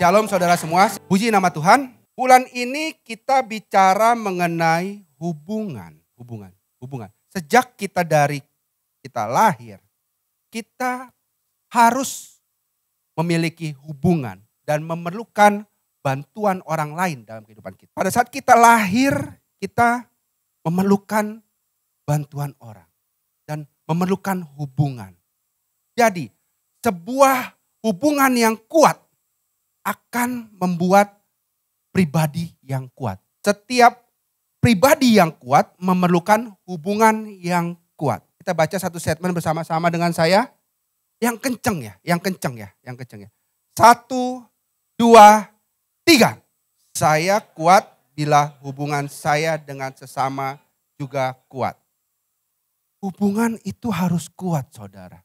Shalom saudara semua, puji nama Tuhan. Bulan ini kita bicara mengenai hubungan. Sejak kita lahir, kita harus memiliki hubungan dan memerlukan bantuan orang lain dalam kehidupan kita. Pada saat kita lahir, kita memerlukan bantuan orang dan memerlukan hubungan. Jadi, sebuah hubungan yang kuat akan membuat pribadi yang kuat. Setiap pribadi yang kuat memerlukan hubungan yang kuat. Kita baca satu statement bersama-sama dengan saya. Yang kenceng ya. 1, 2, 3. Saya kuat bila hubungan saya dengan sesama juga kuat. Hubungan itu harus kuat, saudara.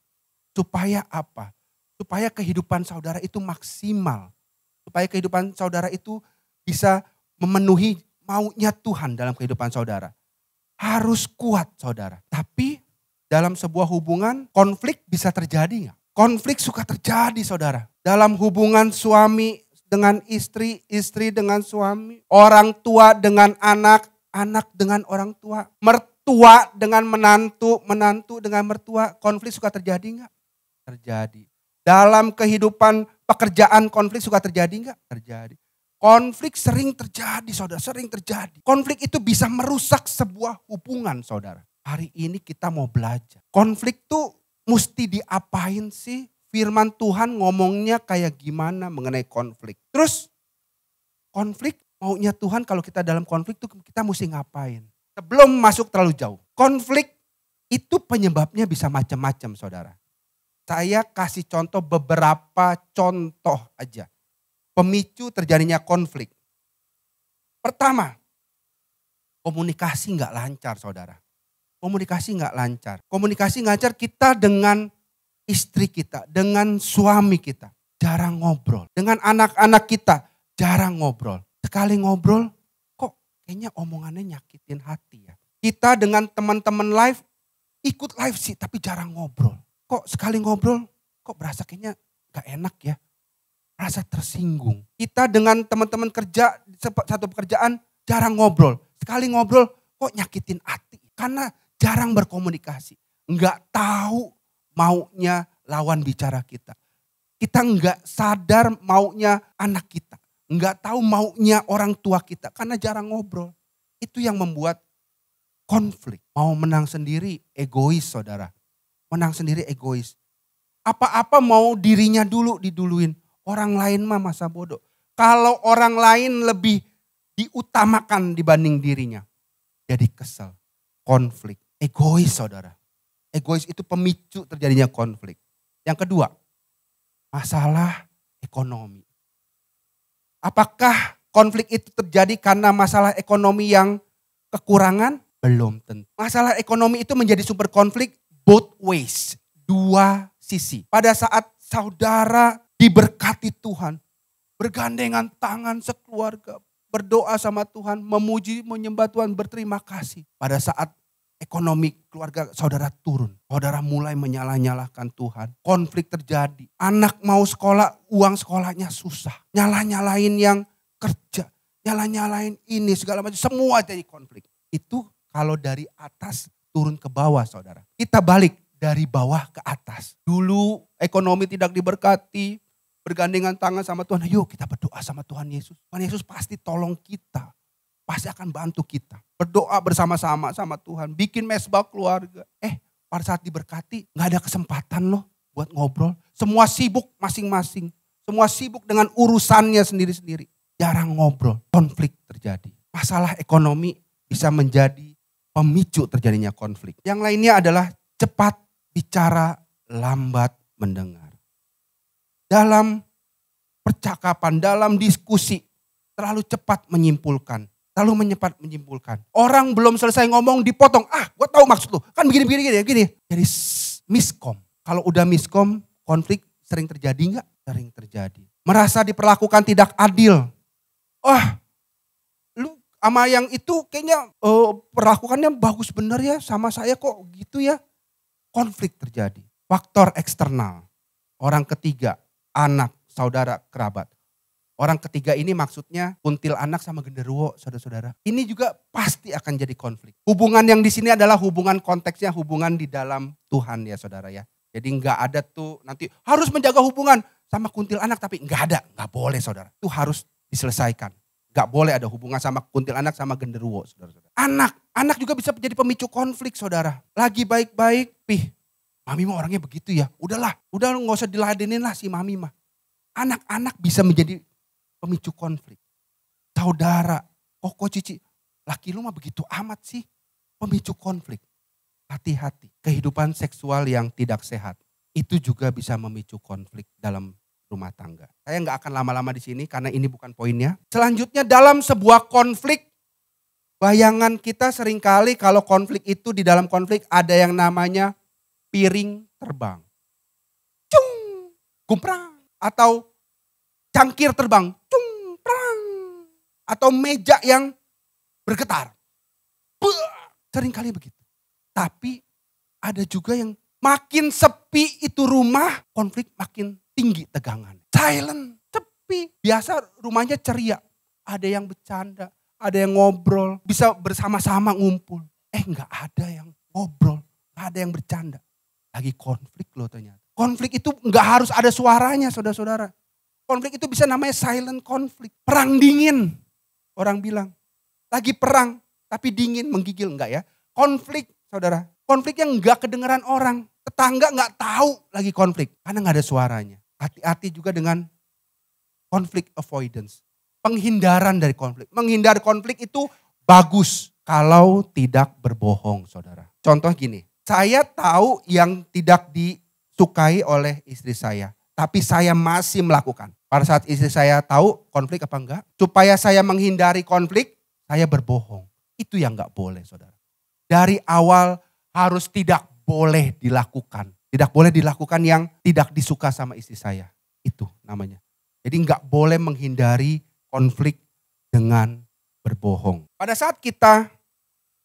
Supaya apa? Supaya kehidupan saudara itu maksimal. Supaya kehidupan saudara itu bisa memenuhi maunya Tuhan dalam kehidupan saudara. Harus kuat, saudara. Tapi dalam sebuah hubungan konflik bisa terjadi nggak? Konflik suka terjadi, saudara. Dalam hubungan suami dengan istri, istri dengan suami, orang tua dengan anak, anak dengan orang tua, mertua dengan menantu, menantu dengan mertua. Konflik suka terjadi nggak? Terjadi. Dalam kehidupan pekerjaan konflik suka terjadi nggak? Terjadi. Konflik sering terjadi, saudara, sering terjadi. Konflik itu bisa merusak sebuah hubungan, saudara. Hari ini kita mau belajar. Konflik tuh mesti diapain sih? Firman Tuhan ngomongnya kayak gimana mengenai konflik. Terus konflik maunya Tuhan kalau kita dalam konflik tuh kita mesti ngapain? Sebelum masuk terlalu jauh. Konflik itu penyebabnya bisa macam-macam, saudara. Saya kasih contoh beberapa contoh aja. Pemicu terjadinya konflik. Pertama, komunikasi nggak lancar, saudara. Komunikasi nggak lancar. Komunikasi nggak lancar kita dengan istri kita, dengan suami kita. Jarang ngobrol. Dengan anak-anak kita, jarang ngobrol. Sekali ngobrol, kok kayaknya omongannya nyakitin hati ya. Kita dengan teman-teman live, ikut live sih tapi jarang ngobrol. Kok sekali ngobrol, kok berasa kayaknya gak enak ya. Rasa tersinggung. Kita dengan teman-teman kerja, satu pekerjaan jarang ngobrol. Sekali ngobrol, kok nyakitin hati. Karena jarang berkomunikasi. Nggak tahu maunya lawan bicara kita. Kita nggak sadar maunya anak kita. Nggak tahu maunya orang tua kita. Karena jarang ngobrol. Itu yang membuat konflik. Mau menang sendiri, egois, saudara. Menang sendiri egois. Apa-apa mau dirinya dulu diduluin. Orang lain mah masa bodoh. Kalau orang lain lebih diutamakan dibanding dirinya. Jadi kesel. Konflik. Egois, saudara. Egois itu pemicu terjadinya konflik. Yang kedua, masalah ekonomi. Apakah konflik itu terjadi karena masalah ekonomi yang kekurangan? Belum tentu. Masalah ekonomi itu menjadi sumber konflik both ways, dua sisi. Pada saat saudara diberkati Tuhan, bergandengan tangan sekeluarga, berdoa sama Tuhan, memuji, menyembah Tuhan, berterima kasih. Pada saat ekonomi keluarga saudara turun, saudara mulai menyalah-nyalahkan Tuhan. Konflik terjadi, anak mau sekolah, uang sekolahnya susah. Nyalah-nyalahin yang kerja, nyalah-nyalahin ini segala macam, semua jadi konflik. Itu kalau dari atas turun ke bawah, saudara. Kita balik dari bawah ke atas. Dulu ekonomi tidak diberkati, bergandengan tangan sama Tuhan. Yuk kita berdoa sama Tuhan Yesus. Tuhan Yesus pasti tolong kita. Pasti akan bantu kita. Berdoa bersama-sama sama Tuhan. Bikin mesbah keluarga. Pada saat diberkati gak ada kesempatan loh buat ngobrol. Semua sibuk masing-masing. Semua sibuk dengan urusannya sendiri-sendiri. Jarang ngobrol. Konflik terjadi. Masalah ekonomi bisa menjadi pemicu terjadinya konflik. Yang lainnya adalah cepat bicara, lambat mendengar. Dalam percakapan, dalam diskusi, terlalu cepat menyimpulkan. Orang belum selesai ngomong dipotong. Gue tahu maksud lu. Kan begini. Jadi miskom. Kalau udah miskom, konflik sering terjadi nggak? Sering terjadi. Merasa diperlakukan tidak adil. Lu sama yang itu kayaknya perlakukannya bagus bener ya sama saya kok gitu ya. Konflik terjadi. Faktor eksternal. Orang ketiga, anak, saudara, kerabat. Orang ketiga ini maksudnya kuntilanak sama genderuwo, saudara-saudara. Ini juga pasti akan jadi konflik. Hubungan yang di sini adalah hubungan konteksnya hubungan di dalam Tuhan ya saudara ya. Jadi nggak ada tuh nanti harus menjaga hubungan sama kuntilanak tapi nggak ada, nggak boleh saudara. Itu harus diselesaikan. Nggak boleh ada hubungan sama kuntilanak sama genderuwo saudara-saudara. Anak juga bisa menjadi pemicu konflik saudara. Lagi baik-baik, mami mah orangnya begitu ya. Udah nggak usah diladenin lah si mami mah. Anak-anak bisa menjadi pemicu konflik. Saudara, koko cici, laki lu mah begitu amat sih. Pemicu konflik. Hati-hati. Kehidupan seksual yang tidak sehat. Itu juga bisa memicu konflik dalam rumah tangga. Saya nggak akan lama-lama di sini karena ini bukan poinnya. Selanjutnya dalam sebuah konflik, bayangan kita seringkali kalau konflik itu di dalam konflik ada yang namanya piring terbang. Cung, gumprang. Atau cangkir terbang. Cung, prang. Atau meja yang bergetar. Seringkali begitu. Tapi ada juga yang makin sepi itu rumah, konflik makin tinggi tegangan. Silent, sepi. Biasa rumahnya ceria. Ada yang bercanda, ada yang ngobrol. Bisa bersama-sama ngumpul. Enggak ada yang ngobrol, enggak ada yang bercanda. Lagi konflik loh ternyata. Konflik itu enggak harus ada suaranya saudara-saudara. Konflik itu bisa namanya silent konflik. Perang dingin. Orang bilang, lagi perang tapi dingin menggigil. Enggak ya. Konflik saudara. Konflik yang enggak kedengeran orang. Tetangga enggak tahu lagi konflik. Karena enggak ada suaranya. Hati-hati juga dengan konflik avoidance. Penghindaran dari konflik. Menghindari konflik itu bagus kalau tidak berbohong saudara. Contoh gini. Saya tahu yang tidak disukai oleh istri saya. Tapi saya masih melakukan. Pada saat istri saya tahu konflik apa enggak. Supaya saya menghindari konflik, saya berbohong. Itu yang enggak boleh saudara. Dari awal harus tidak boleh dilakukan. Tidak boleh dilakukan yang tidak disuka sama istri saya. Itu namanya. Jadi enggak boleh menghindari konflik dengan berbohong. Pada saat kita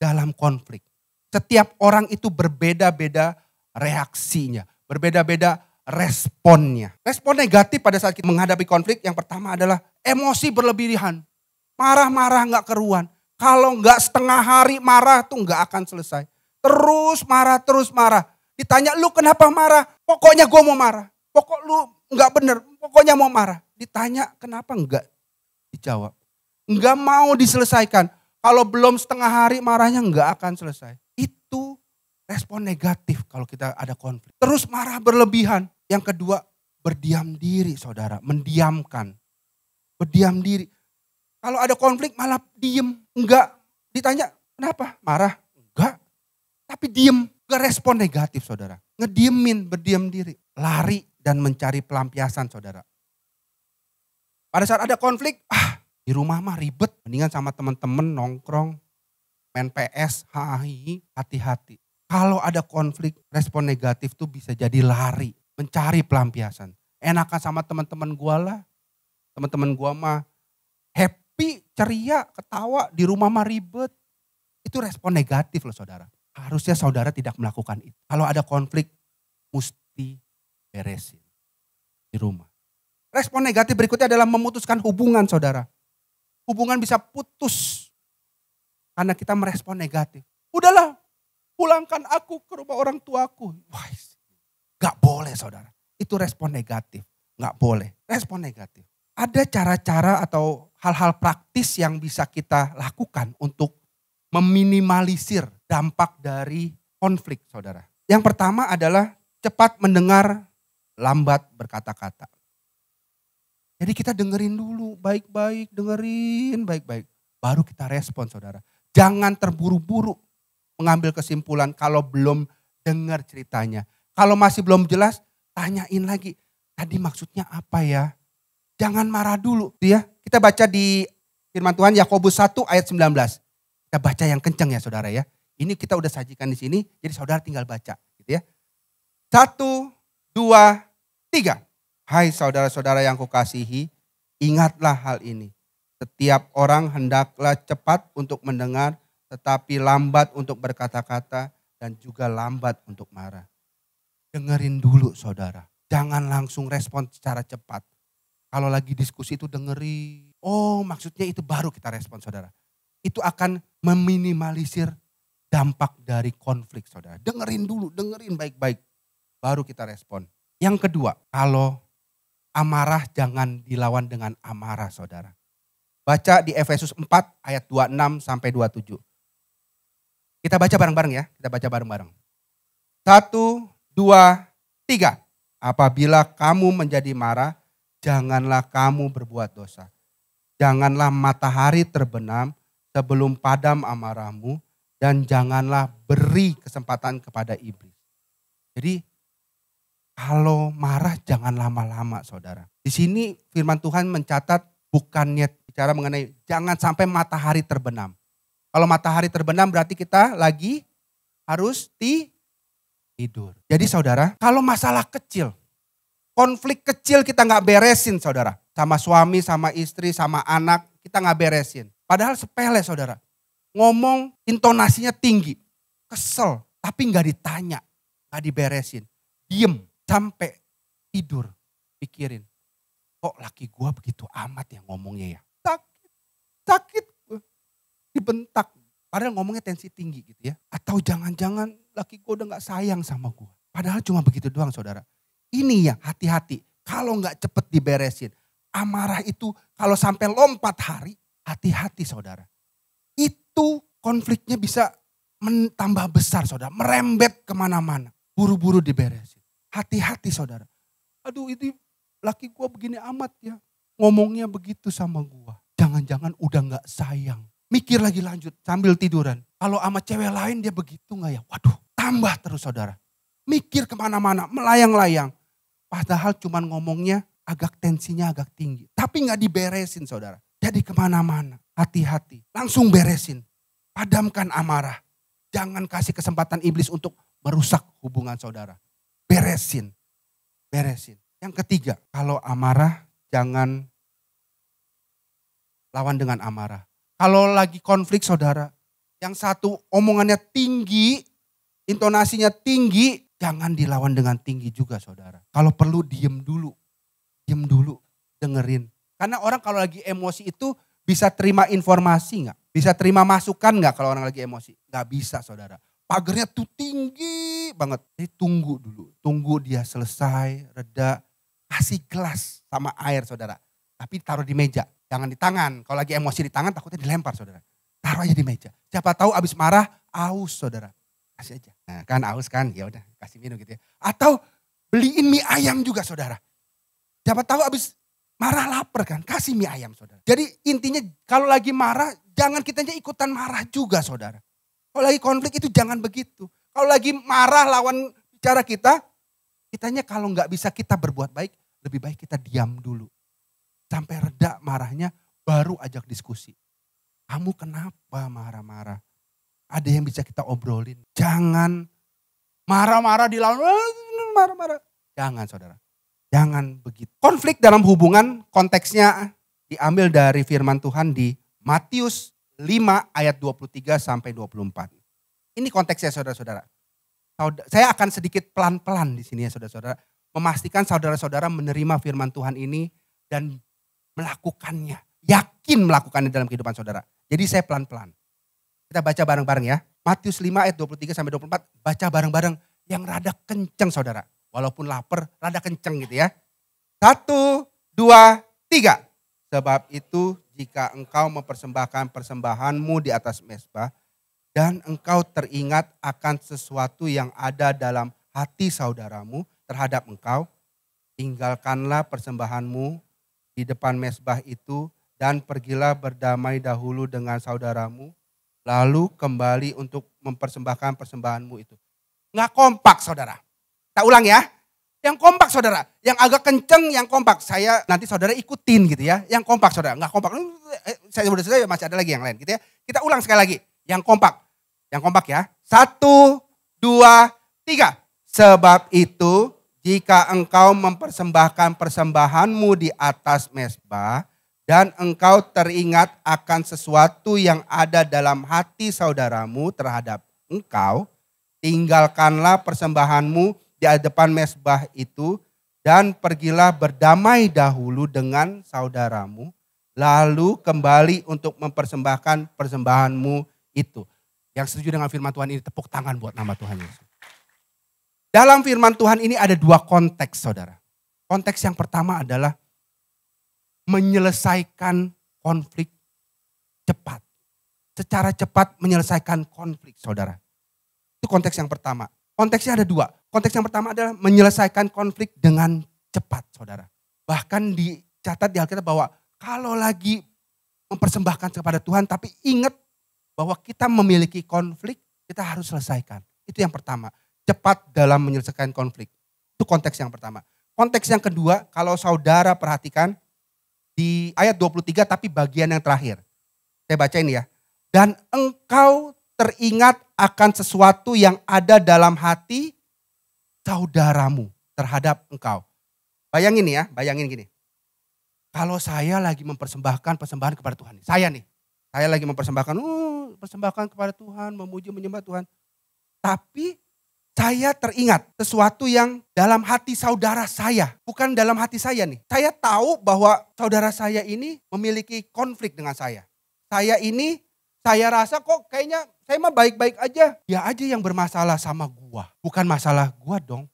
dalam konflik, setiap orang itu berbeda-beda reaksinya. Berbeda-beda responnya. Respon negatif pada saat kita menghadapi konflik yang pertama adalah emosi berlebihan. Marah-marah gak keruan. Kalau gak setengah hari marah tuh gak akan selesai. Terus marah. Ditanya lu kenapa marah? Pokoknya gue mau marah. Pokok lu gak bener, pokoknya mau marah. Ditanya kenapa enggak dijawab. Enggak mau diselesaikan. Kalau belum setengah hari marahnya enggak akan selesai. Itu respon negatif kalau kita ada konflik. Terus marah berlebihan. Yang kedua berdiam diri saudara, mendiamkan. Berdiam diri. Kalau ada konflik malah diem. Enggak. Ditanya kenapa? Marah? Enggak. Tapi diem. Enggak respon negatif saudara. Ngediemin, berdiam diri. Lari dan mencari pelampiasan saudara. Pada saat ada konflik, di rumah mah ribet. Mendingan sama teman-teman nongkrong, main PS, hati-hati. Kalau ada konflik, respon negatif tuh bisa jadi lari. Mencari pelampiasan. Enakan sama teman-teman gua lah. Teman-teman gua mah happy, ceria, ketawa, di rumah mah ribet. Itu respon negatif loh saudara. Harusnya saudara tidak melakukan itu. Kalau ada konflik, mesti beresin di rumah. Respon negatif berikutnya adalah memutuskan hubungan saudara. Hubungan bisa putus karena kita merespon negatif. Udahlah, pulangkan aku ke rumah orang tuaku. Wah, gak boleh saudara. Itu respon negatif. Gak boleh, respon negatif. Ada cara-cara atau hal-hal praktis yang bisa kita lakukan untuk meminimalisir dampak dari konflik saudara. Yang pertama adalah cepat mendengar, lambat berkata-kata. Jadi kita dengerin dulu baik-baik, dengerin baik-baik. Baru kita respon saudara. Jangan terburu-buru mengambil kesimpulan kalau belum dengar ceritanya. Kalau masih belum jelas, tanyain lagi. Tadi maksudnya apa ya? Jangan marah dulu ya. Kita baca di firman Tuhan Yakobus 1 ayat 19. Kita baca yang kenceng ya saudara ya. Ini kita udah sajikan di sini, jadi saudara tinggal baca gitu ya. 1, 2, 3. Hai saudara-saudara yang kukasihi, ingatlah hal ini. Setiap orang hendaklah cepat untuk mendengar, tetapi lambat untuk berkata-kata dan juga lambat untuk marah. Dengerin dulu saudara, jangan langsung respon secara cepat. Kalau lagi diskusi itu dengerin. Oh maksudnya itu baru kita respon saudara. Itu akan meminimalisir dampak dari konflik saudara. Dengerin dulu, dengerin baik-baik. Baru kita respon. Yang kedua, kalau amarah jangan dilawan dengan amarah saudara. Baca di Efesus 4 ayat 26 sampai 27. Kita baca bareng-bareng ya, kita baca bareng-bareng. 1, 2, 3. Apabila kamu menjadi marah, janganlah kamu berbuat dosa. Janganlah matahari terbenam sebelum padam amarahmu, dan janganlah beri kesempatan kepada iblis. Jadi kalau marah jangan lama-lama saudara. Di sini firman Tuhan mencatat bukannya bicara mengenai jangan sampai matahari terbenam. Kalau matahari terbenam berarti kita lagi harus tidur. Jadi saudara, kalau masalah kecil, konflik kecil kita nggak beresin saudara. Sama suami, sama istri, sama anak, kita nggak beresin. Padahal sepele saudara. Ngomong intonasinya tinggi, kesel, tapi nggak ditanya, nggak diberesin. Diem sampai tidur, pikirin. Kok laki gua begitu amat ya ngomongnya ya. Sakit, dibentak. Padahal ngomongnya tensi tinggi gitu ya. Atau jangan-jangan laki gua udah gak sayang sama gua. Padahal cuma begitu doang saudara. Ini ya hati-hati. Kalau gak cepet diberesin. Amarah itu kalau sampai lompat hari, hati-hati saudara. Itu konfliknya bisa tambah besar saudara. Merembet kemana-mana. Buru-buru diberesin. Hati-hati saudara. Aduh ini laki gua begini amat ya. Ngomongnya begitu sama gua. Jangan-jangan udah gak sayang. Mikir lagi lanjut sambil tiduran. Kalau sama cewek lain dia begitu gak ya? Waduh tambah terus saudara. Mikir kemana-mana, melayang-layang. Padahal cuman ngomongnya agak tensinya agak tinggi. Tapi gak diberesin saudara. Jadi kemana-mana, hati-hati. Langsung beresin. Padamkan amarah. Jangan kasih kesempatan iblis untuk merusak hubungan saudara. Beresin. Yang ketiga, kalau amarah jangan lawan dengan amarah. Kalau lagi konflik saudara, yang satu omongannya tinggi, intonasinya tinggi, jangan dilawan dengan tinggi juga saudara. Kalau perlu diem dulu, dengerin. Karena orang kalau lagi emosi itu bisa terima informasi gak? Bisa terima masukan gak kalau orang lagi emosi? Gak bisa saudara. Pagernya tuh tinggi banget. Jadi tunggu dulu, tunggu dia selesai, reda. Kasih gelas sama air saudara. Tapi taruh di meja. Jangan di tangan. Kalau lagi emosi di tangan takutnya dilempar saudara. Taruh aja di meja. Siapa tahu abis marah aus saudara. Kasih aja. Nah kan aus kan ya udah kasih minum gitu ya. Atau beliin mie ayam juga saudara. Siapa tahu abis marah lapar kan. Kasih mie ayam saudara. Jadi intinya kalau lagi marah jangan kitanya ikutan marah juga saudara. Kalau lagi konflik itu jangan begitu. Kalau lagi marah lawan bicara kita. Kitanya kalau nggak bisa kita berbuat baik. Lebih baik kita diam dulu. Sampai reda marahnya baru ajak diskusi. Kamu kenapa marah-marah? Ada yang bisa kita obrolin. Jangan marah-marah dilawan. Marah-marah. Jangan saudara. Jangan begitu. Konflik dalam hubungan konteksnya diambil dari firman Tuhan di Matius 5 ayat 23 sampai 24. Ini konteksnya saudara-saudara. Saya akan sedikit pelan-pelan di sini ya saudara-saudara. Memastikan saudara-saudara menerima firman Tuhan ini dan melakukannya. Yakin melakukannya dalam kehidupan saudara. Jadi saya pelan-pelan. Kita baca bareng-bareng ya. Matius 5 ayat 23 sampai 24. Baca bareng-bareng yang rada kenceng saudara. Walaupun lapar rada kenceng gitu ya. 1, 2, 3. Sebab itu jika engkau mempersembahkan persembahanmu di atas mezbah. Dan engkau teringat akan sesuatu yang ada dalam hati saudaramu terhadap engkau. Tinggalkanlah persembahanmu di depan mezbah itu dan pergilah berdamai dahulu dengan saudaramu. Lalu kembali untuk mempersembahkan persembahanmu itu. Nggak kompak saudara. Kita ulang ya. Yang kompak saudara. Yang agak kenceng yang kompak. Saya nanti saudara ikutin gitu ya. Yang kompak saudara. Nggak kompak. Saya sudah selesai masih ada lagi yang lain gitu ya. Kita ulang sekali lagi. Yang kompak. Yang kompak ya. 1, 2, 3. Sebab itu jika engkau mempersembahkan persembahanmu di atas mezbah dan engkau teringat akan sesuatu yang ada dalam hati saudaramu terhadap engkau, tinggalkanlah persembahanmu di depan mezbah itu Dan pergilah berdamai dahulu dengan saudaramu, lalu kembali untuk mempersembahkan persembahanmu itu. Yang setuju dengan firman Tuhan ini tepuk tangan buat nama Tuhan Yesus. Dalam firman Tuhan ini ada dua konteks, saudara. Konteks yang pertama adalah menyelesaikan konflik cepat. Secara cepat menyelesaikan konflik, saudara. Itu konteks yang pertama. Konteksnya ada dua. Konteks yang pertama adalah menyelesaikan konflik dengan cepat, saudara. Bahkan dicatat di Alkitab bahwa kalau lagi mempersembahkan kepada Tuhan, tapi ingat bahwa kita memiliki konflik, kita harus selesaikan. Itu yang pertama. Cepat dalam menyelesaikan konflik. Itu konteks yang pertama. Konteks yang kedua, kalau saudara perhatikan di ayat 23 tapi bagian yang terakhir. Saya baca ini ya. Dan engkau teringat akan sesuatu yang ada dalam hati saudaramu terhadap engkau. Bayangin ya, bayangin gini. Kalau saya lagi mempersembahkan persembahan kepada Tuhan. Saya lagi mempersembahkan, persembahkan kepada Tuhan, memuji, menyembah Tuhan. Tapi saya teringat sesuatu yang dalam hati saudara saya. Bukan dalam hati saya nih. Saya tahu bahwa saudara saya ini memiliki konflik dengan saya. Saya rasa kok kayaknya saya mah baik-baik aja. Dia aja yang bermasalah sama gua. Bukan masalah gua dong.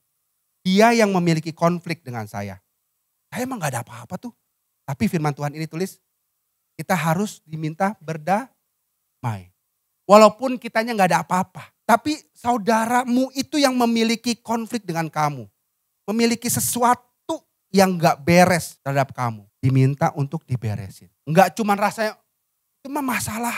Dia yang memiliki konflik dengan saya. Saya emang gak ada apa-apa tuh. Tapi firman Tuhan ini tulis, kita harus diminta berdamai. Walaupun kitanya gak ada apa-apa. Tapi saudaramu itu yang memiliki konflik dengan kamu. Memiliki sesuatu yang gak beres terhadap kamu. Diminta untuk diberesin. Enggak cuma rasanya, cuma masalah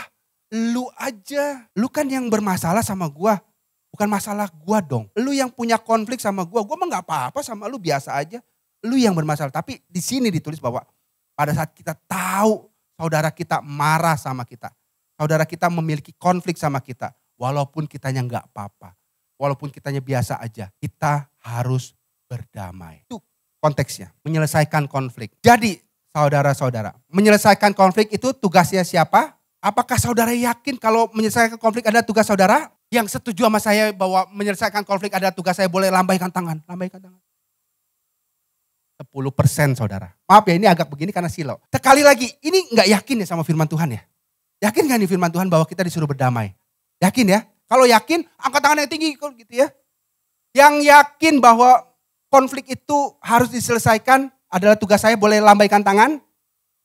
lu aja. Lu kan yang bermasalah sama gua. Bukan masalah gua dong. Lu yang punya konflik sama gua mah gak apa-apa sama lu, biasa aja. Lu yang bermasalah. Tapi di sini ditulis bahwa pada saat kita tahu saudara kita marah sama kita. Saudara kita memiliki konflik sama kita. Walaupun kitanya gak apa-apa. Walaupun kitanya biasa aja. Kita harus berdamai. Itu konteksnya. Menyelesaikan konflik. Jadi saudara-saudara, menyelesaikan konflik itu tugasnya siapa? Apakah saudara yakin kalau menyelesaikan konflik adalah tugas saudara? Yang setuju sama saya bahwa menyelesaikan konflik adalah tugas saya, boleh lambaikan tangan. Lambaikan tangan. 10% saudara. Maaf ya, ini agak begini karena silau. Sekali lagi, ini gak yakin ya sama firman Tuhan ya? Yakin gak nih firman Tuhan bahwa kita disuruh berdamai? Yakin ya? Kalau yakin, angkat tangan yang tinggi gitu ya. Yang yakin bahwa konflik itu harus diselesaikan adalah tugas saya, boleh lambaikan tangan?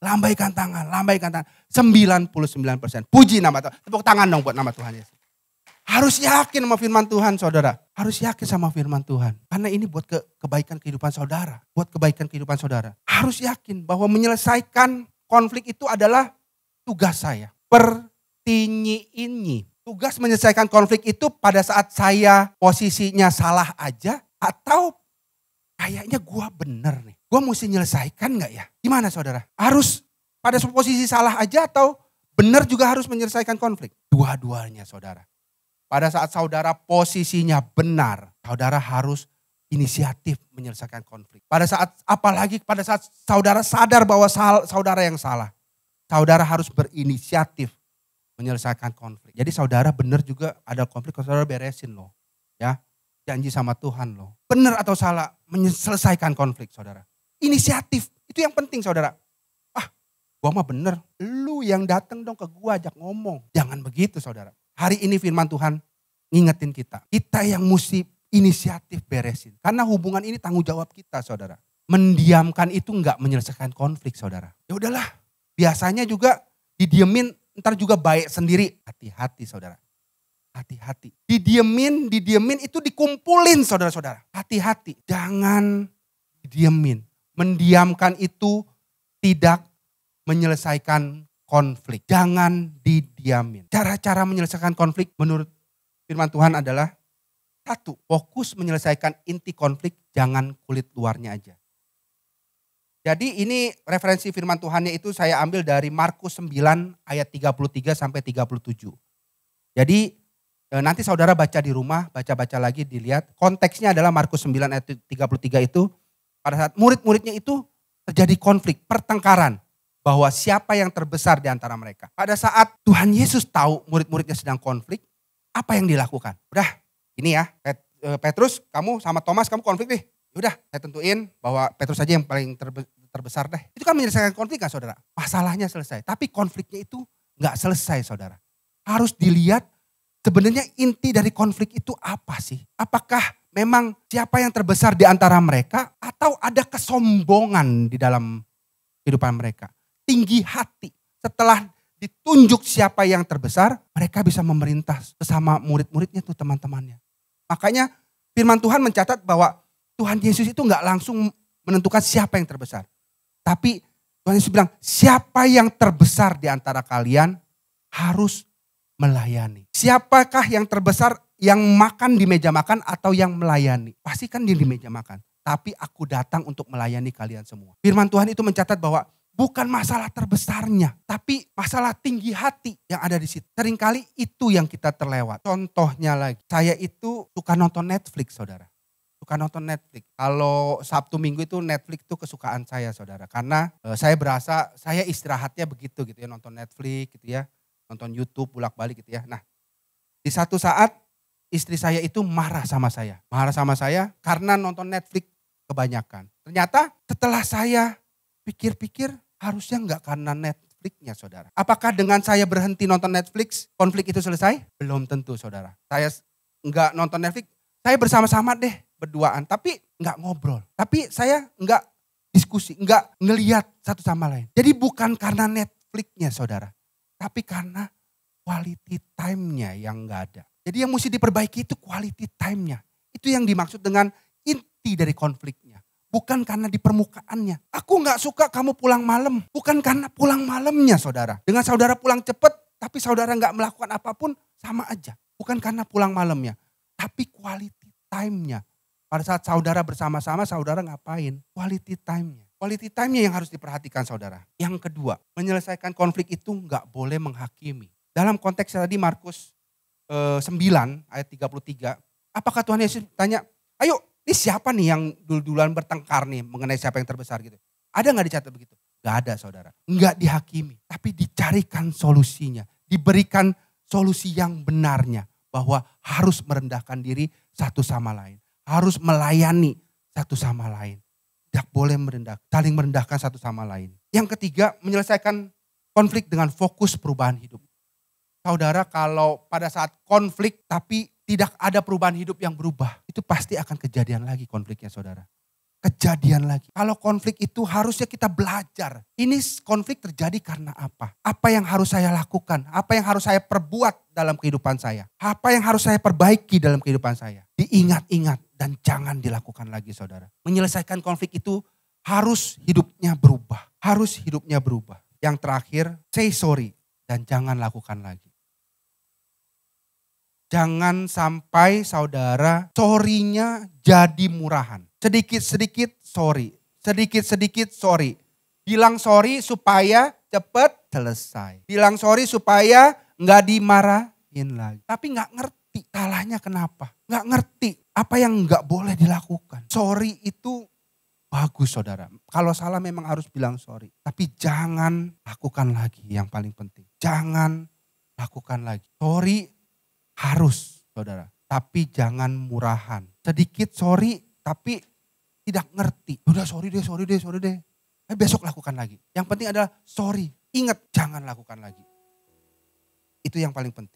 Lambaikan tangan, lambaikan tangan. 99%. Puji nama Tuhan. Tepuk tangan dong buat nama Tuhan Yesus. Harus yakin sama firman Tuhan saudara. Harus yakin sama firman Tuhan. Karena ini buat kebaikan kehidupan saudara. Buat kebaikan kehidupan saudara. Harus yakin bahwa menyelesaikan konflik itu adalah tugas saya. Pertinyi. Tugas menyelesaikan konflik itu pada saat saya posisinya salah aja. Atau kayaknya gua bener nih. Gua mesti menyelesaikan gak ya? Gimana saudara? Harus pada posisi salah aja atau benar juga harus menyelesaikan konflik? Dua-duanya saudara. Pada saat saudara posisinya benar, saudara harus inisiatif menyelesaikan konflik. Apalagi pada saat saudara sadar bahwa saudara yang salah. Saudara harus berinisiatif menyelesaikan konflik. Jadi saudara benar juga ada konflik, saudara beresin loh. Ya, janji sama Tuhan loh. Benar atau salah menyelesaikan konflik saudara. Inisiatif, itu yang penting saudara. Gua mah bener, lu yang datang dong ke gua ajak ngomong. Jangan begitu saudara. Hari ini firman Tuhan ngingetin kita. Kita yang mesti inisiatif beresin. Karena hubungan ini tanggung jawab kita saudara. Mendiamkan itu enggak menyelesaikan konflik saudara. Ya udahlah, biasanya juga didiemin ntar juga baik sendiri. Hati-hati saudara. Hati-hati. Didiemin itu dikumpulin saudara-saudara. Hati-hati, jangan didiemin. Mendiamkan itu tidak menyelesaikan konflik. Jangan didiamin. Cara-cara menyelesaikan konflik menurut firman Tuhan adalah satu, fokus menyelesaikan inti konflik, jangan kulit luarnya aja. Jadi ini referensi firman Tuhannya itu saya ambil dari Markus 9 ayat 33 sampai 37. Jadi nanti saudara baca di rumah, baca-baca lagi dilihat. Konteksnya adalah Markus 9 ayat 33 itu. Pada saat murid-muridnya itu terjadi konflik, pertengkaran. Bahwa siapa yang terbesar di antara mereka. Pada saat Tuhan Yesus tahu murid-muridnya sedang konflik, apa yang dilakukan? Udah ini ya, Petrus kamu sama Thomas kamu konflik nih. Udah saya tentuin bahwa Petrus saja yang paling terbesar deh. Itu kan menyelesaikan konflik kan saudara? Masalahnya selesai. Tapi konfliknya itu nggak selesai saudara. Harus dilihat sebenarnya inti dari konflik itu apa sih? Apakah memang siapa yang terbesar di antara mereka atau ada kesombongan di dalam kehidupan mereka? Tinggi hati. Setelah ditunjuk siapa yang terbesar, mereka bisa memerintah sesama murid-muridnya tuh teman-temannya. Makanya firman Tuhan mencatat bahwa Tuhan Yesus itu nggak langsung menentukan siapa yang terbesar. Tapi Tuhan Yesus bilang siapa yang terbesar di antara kalian harus melayani. Siapakah yang terbesar yang makan di meja makan atau yang melayani? Pasti kan di meja makan. Tapi aku datang untuk melayani kalian semua. Firman Tuhan itu mencatat bahwa bukan masalah terbesarnya, tapi masalah tinggi hati yang ada di situ. Seringkali itu yang kita terlewat. Contohnya lagi, saya itu suka nonton Netflix, saudara. Suka nonton Netflix. Kalau Sabtu Minggu itu Netflix itu kesukaan saya, saudara. Karena saya berasa saya istirahatnya begitu gitu ya, nonton Netflix gitu ya, nonton YouTube bolak-balik gitu ya. Nah, di satu saat istri saya itu marah sama saya. Marah sama saya karena nonton Netflix kebanyakan. Ternyata setelah saya pikir-pikir, harusnya enggak karena Netflix-nya saudara. Apakah dengan saya berhenti nonton Netflix, konflik itu selesai? Belum tentu saudara. Saya enggak nonton Netflix, saya bersama-sama deh berduaan. Tapi enggak ngobrol. Tapi saya enggak diskusi, enggak ngeliat satu sama lain. Jadi bukan karena Netflix-nya saudara. Tapi karena quality time-nya yang enggak ada. Jadi yang mesti diperbaiki itu quality time-nya. Itu yang dimaksud dengan inti dari konfliknya. Bukan karena di permukaannya. Aku gak suka kamu pulang malam. Bukan karena pulang malamnya saudara. Dengan saudara pulang cepat tapi saudara gak melakukan apapun sama aja. Bukan karena pulang malamnya. Tapi quality time-nya. Pada saat saudara bersama-sama saudara ngapain? Quality time-nya. Quality time-nya yang harus diperhatikan saudara. Yang kedua, menyelesaikan konflik itu gak boleh menghakimi. Dalam konteks tadi Markus 9 ayat 33. Apakah Tuhan Yesus tanya, ayo ini siapa nih yang duluan bertengkar nih mengenai siapa yang terbesar gitu. Ada gak dicatat begitu? Gak ada saudara. Enggak dihakimi. Tapi dicarikan solusinya. Diberikan solusi yang benarnya. Bahwa harus merendahkan diri satu sama lain. Harus melayani satu sama lain. Tidak boleh saling merendahkan satu sama lain. Yang ketiga, menyelesaikan konflik dengan fokus perubahan hidup. Saudara, kalau pada saat konflik tapi tidak ada perubahan hidup yang berubah, itu pasti akan kejadian lagi konfliknya saudara. Kejadian lagi. Kalau konflik itu harusnya kita belajar. Ini konflik terjadi karena apa? Apa yang harus saya lakukan? Apa yang harus saya perbuat dalam kehidupan saya? Apa yang harus saya perbaiki dalam kehidupan saya? Diingat-ingat dan jangan dilakukan lagi saudara. Menyelesaikan konflik itu harus hidupnya berubah. Harus hidupnya berubah. Yang terakhir, say sorry dan jangan lakukan lagi. Jangan sampai saudara sorry-nya jadi murahan. Sedikit-sedikit sorry. Sedikit-sedikit sorry. Bilang sorry supaya cepat selesai. Bilang sorry supaya nggak dimarahin lagi. Tapi nggak ngerti salahnya kenapa. Nggak ngerti apa yang nggak boleh dilakukan. Sorry itu bagus saudara. Kalau salah memang harus bilang sorry. Tapi jangan lakukan lagi yang paling penting. Jangan lakukan lagi. Sorry harus saudara, tapi jangan murahan. Sedikit sorry tapi tidak ngerti. Udah sorry deh. Besok lakukan lagi. Yang penting adalah sorry. Ingat jangan lakukan lagi. Itu yang paling penting.